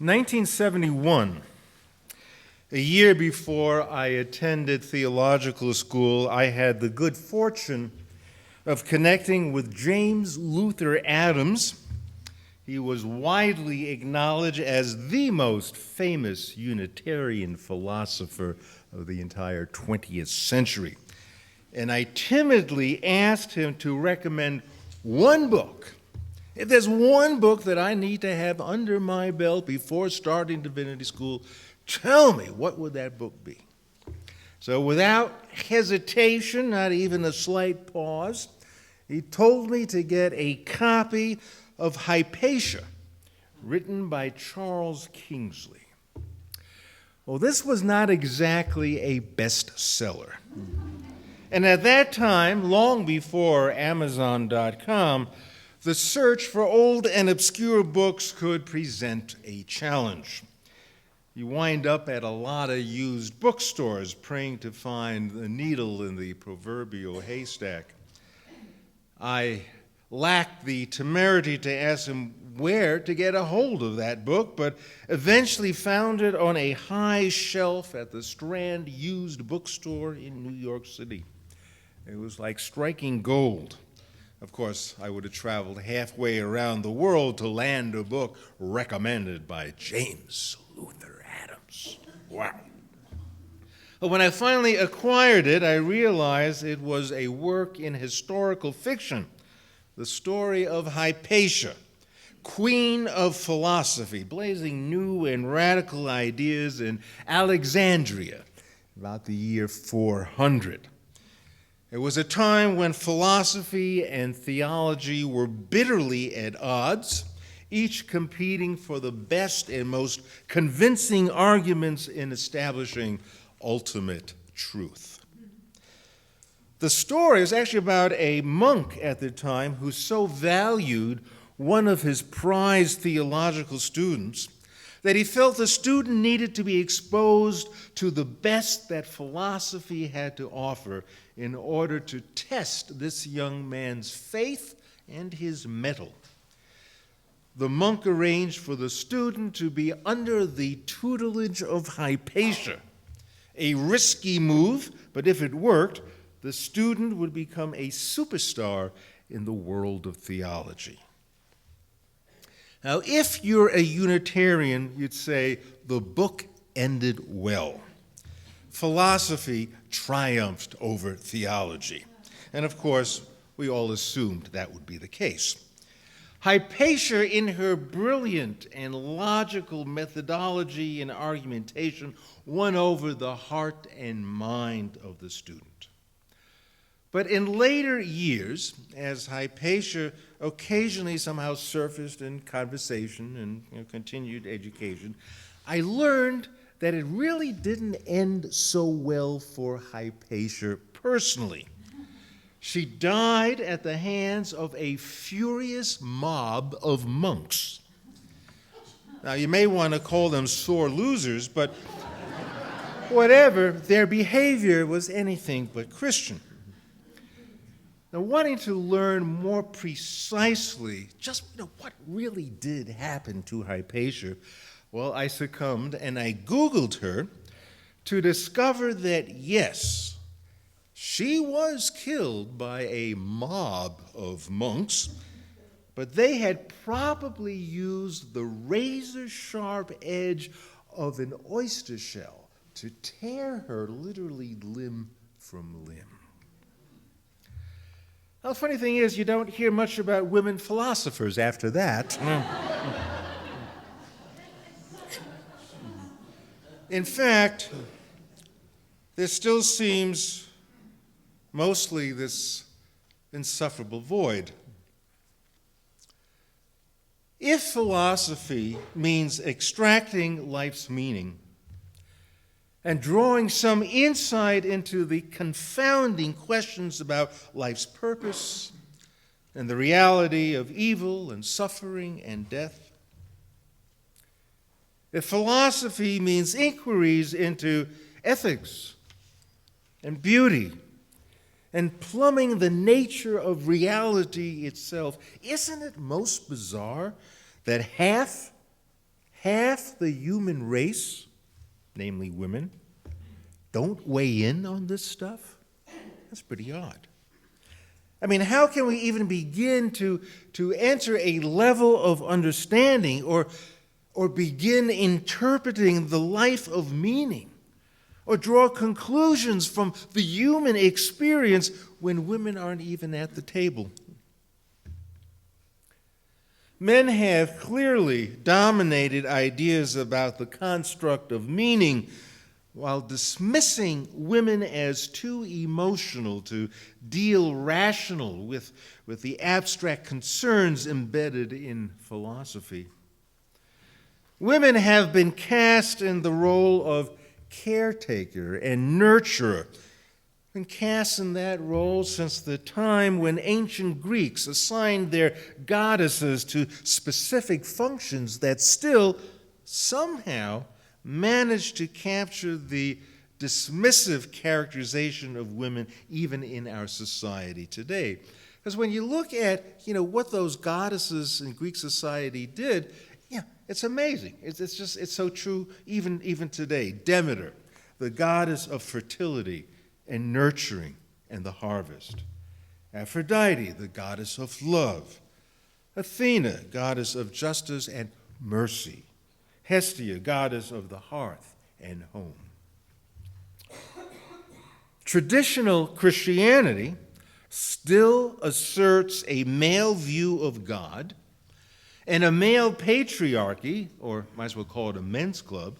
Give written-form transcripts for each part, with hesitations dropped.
1971, a year before I attended theological school, I had the good fortune of connecting with James Luther Adams. He was widely acknowledged as the most famous Unitarian philosopher of the entire 20th century. And I timidly asked him to recommend one book. If there's one book that I need to have under my belt before starting divinity school, tell me, what would that book be? So without hesitation, not even a slight pause, he told me to get a copy of Hypatia, written by Charles Kingsley. Well, this was not exactly a bestseller. And at that time, long before Amazon.com, the search for old and obscure books could present a challenge. You wind up at a lot of used bookstores praying to find the needle in the proverbial haystack. I lacked the temerity to ask him where to get a hold of that book, but eventually found it on a high shelf at the Strand Used Bookstore in New York City. It was like striking gold. Of course, I would have traveled halfway around the world to land a book recommended by James Luther Adams. Wow. But when I finally acquired it, I realized it was a work in historical fiction, the story of Hypatia, queen of philosophy, blazing new and radical ideas in Alexandria about the year 400. It was a time when philosophy and theology were bitterly at odds, each competing for the best and most convincing arguments in establishing ultimate truth. The story is actually about a monk at the time who so valued one of his prized theological students that he felt the student needed to be exposed to the best that philosophy had to offer in order to test this young man's faith and his mettle. The monk arranged for the student to be under the tutelage of Hypatia, a risky move, but if it worked, the student would become a superstar in the world of theology. Now, if you're a Unitarian, you'd say the book ended well. Philosophy triumphed over theology. And of course, we all assumed that would be the case. Hypatia, in her brilliant and logical methodology and argumentation, won over the heart and mind of the student. But in later years, as Hypatia occasionally somehow surfaced in conversation and continued education, I learned that it really didn't end so well for Hypatia personally. She died at the hands of a furious mob of monks. Now, you may want to call them sore losers, but whatever, their behavior was anything but Christian. Now, wanting to learn more precisely just what really did happen to Hypatia, well, I succumbed and I Googled her to discover that, yes, she was killed by a mob of monks, but they had probably used the razor-sharp edge of an oyster shell to tear her literally limb from limb. Now, the funny thing is, you don't hear much about women philosophers after that. In fact, there still seems mostly this insufferable void. If philosophy means extracting life's meaning and drawing some insight into the confounding questions about life's purpose and the reality of evil and suffering and death, if philosophy means inquiries into ethics and beauty and plumbing the nature of reality itself, isn't it most bizarre that half half the human race, namely women, don't weigh in on this stuff? That's pretty odd. I mean, how can we even begin to enter a level of understanding or begin interpreting the life of meaning or draw conclusions from the human experience when women aren't even at the table? Men have clearly dominated ideas about the construct of meaning while dismissing women as too emotional to deal rational with the abstract concerns embedded in philosophy. Women have been cast in the role of caretaker and nurturer, been cast in that role since the time when ancient Greeks assigned their goddesses to specific functions that still somehow managed to capture the dismissive characterization of women even in our society today. Because when you look at, what those goddesses in Greek society did, it's amazing. It's so true even today. Demeter, the goddess of fertility and nurturing and the harvest. Aphrodite, the goddess of love. Athena, goddess of justice and mercy. Hestia, goddess of the hearth and home. Traditional Christianity still asserts a male view of God and a male patriarchy, or might as well call it a men's club,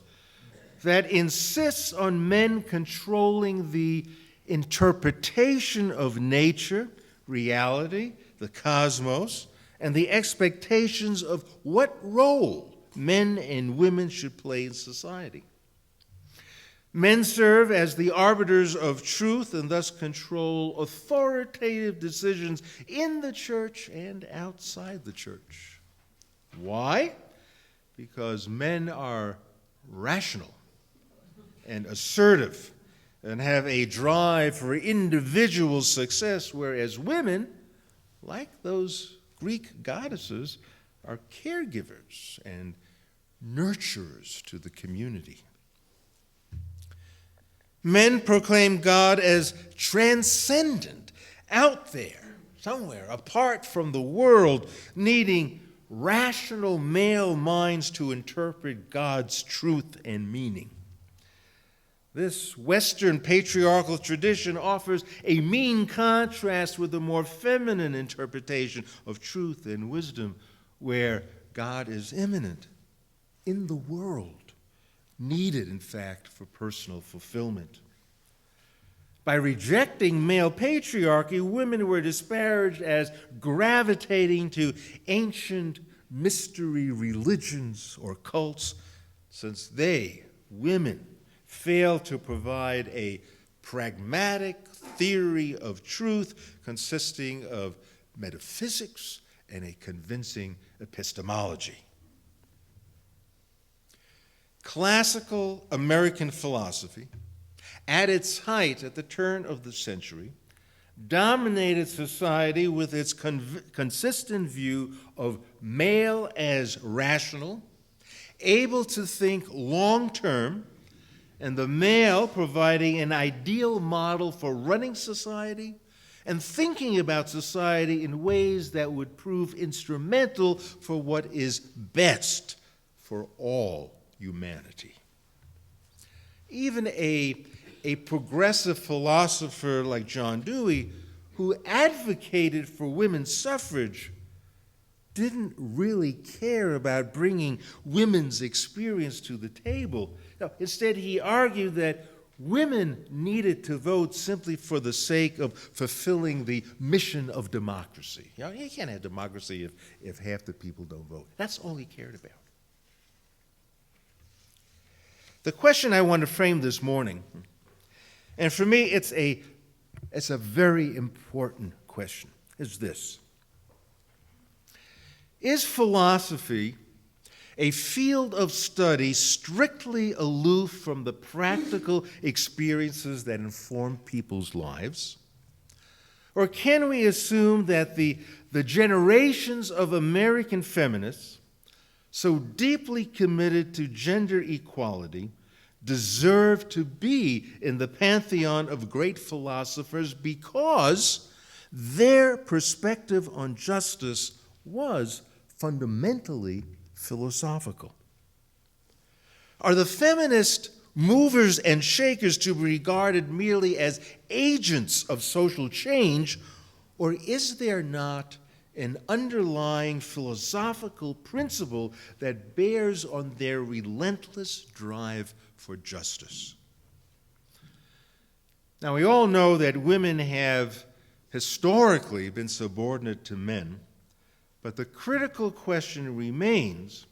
that insists on men controlling the interpretation of nature, reality, the cosmos, and the expectations of what role men and women should play in society. Men serve as the arbiters of truth and thus control authoritative decisions in the church and outside the church. Why? Because men are rational and assertive and have a drive for individual success, whereas women, like those Greek goddesses, are caregivers and nurturers to the community. Men proclaim God as transcendent, out there, somewhere, apart from the world, needing rational male minds to interpret God's truth and meaning. This Western patriarchal tradition offers a mean contrast with the more feminine interpretation of truth and wisdom, where God is immanent in the world, needed, in fact, for personal fulfillment. By rejecting male patriarchy, women were disparaged as gravitating to ancient mystery religions or cults, since they, women, failed to provide a pragmatic theory of truth consisting of metaphysics and a convincing epistemology. Classical American philosophy, at its height at the turn of the century, dominated society with its consistent view of male as rational, able to think long-term, and the male providing an ideal model for running society and thinking about society in ways that would prove instrumental for what is best for all humanity. Even a progressive philosopher like John Dewey, who advocated for women's suffrage, didn't really care about bringing women's experience to the table. No, instead, he argued that women needed to vote simply for the sake of fulfilling the mission of democracy. You can't have democracy if half the people don't vote. That's all he cared about. The question I want to frame this morning, and for me it's a very important question, is this. Is philosophy a field of study strictly aloof from the practical experiences that inform people's lives? Or can we assume that the generations of American feminists so deeply committed to gender equality, deserve to be in the pantheon of great philosophers because their perspective on justice was fundamentally philosophical? Are the feminist movers and shakers to be regarded merely as agents of social change, or is there not an underlying philosophical principle that bears on their relentless drive for justice? Now, we all know that women have historically been subordinate to men, but the critical question remains,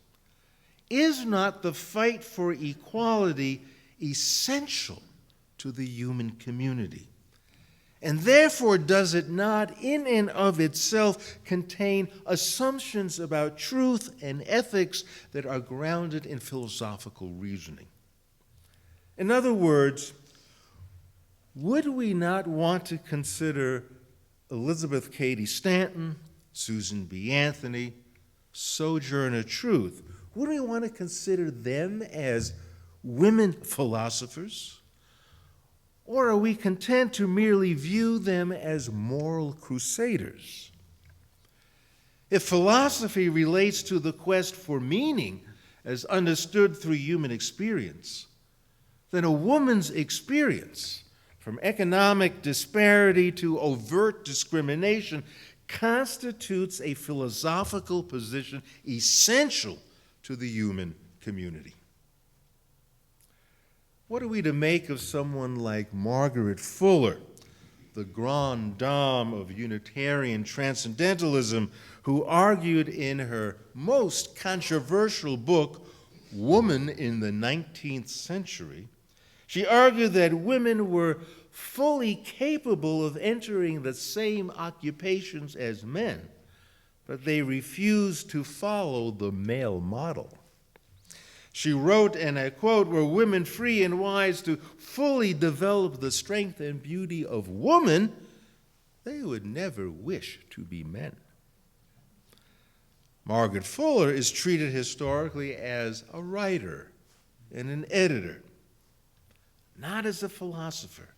is not the fight for equality essential to the human community? And therefore, does it not, in and of itself, contain assumptions about truth and ethics that are grounded in philosophical reasoning? In other words, would we not want to consider Elizabeth Cady Stanton, Susan B. Anthony, Sojourner Truth, would we want to consider them as women philosophers? Or are we content to merely view them as moral crusaders? If philosophy relates to the quest for meaning as understood through human experience, then a woman's experience, from economic disparity to overt discrimination, constitutes a philosophical position essential to the human community. What are we to make of someone like Margaret Fuller, the grande dame of Unitarian transcendentalism, who argued in her most controversial book, Woman in the 19th Century, she argued that women were fully capable of entering the same occupations as men, but they refused to follow the male model. She wrote, and I quote, "Were women free and wise to fully develop the strength and beauty of woman, they would never wish to be men." Margaret Fuller is treated historically as a writer and an editor, not as a philosopher.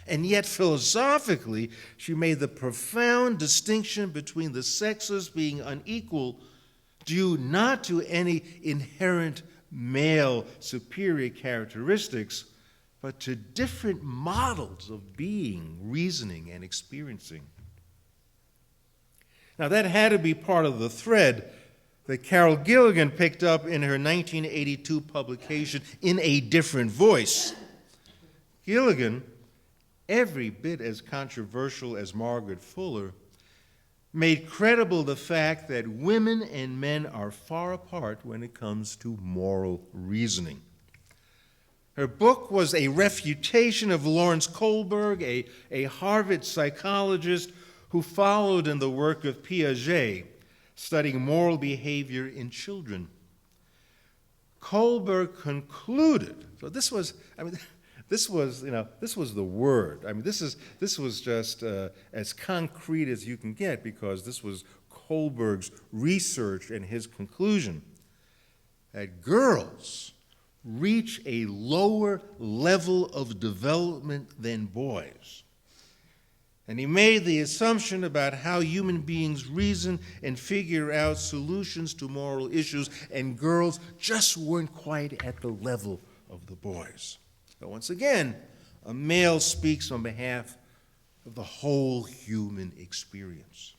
And yet, philosophically, she made the profound distinction between the sexes being unequal due not to any inherent male superior characteristics, but to different models of being, reasoning, and experiencing. Now, that had to be part of the thread that Carol Gilligan picked up in her 1982 publication, In a Different Voice. Gilligan, every bit as controversial as Margaret Fuller, made credible the fact that women and men are far apart when it comes to moral reasoning. Her book was a refutation of Lawrence Kohlberg, a Harvard psychologist who followed in the work of Piaget, studying moral behavior in children. Kohlberg concluded, so this was the word. This was just as concrete as you can get, because this was Kohlberg's research and his conclusion that girls reach a lower level of development than boys. And he made the assumption about how human beings reason and figure out solutions to moral issues, and girls just weren't quite at the level of the boys. But once again, a male speaks on behalf of the whole human experience.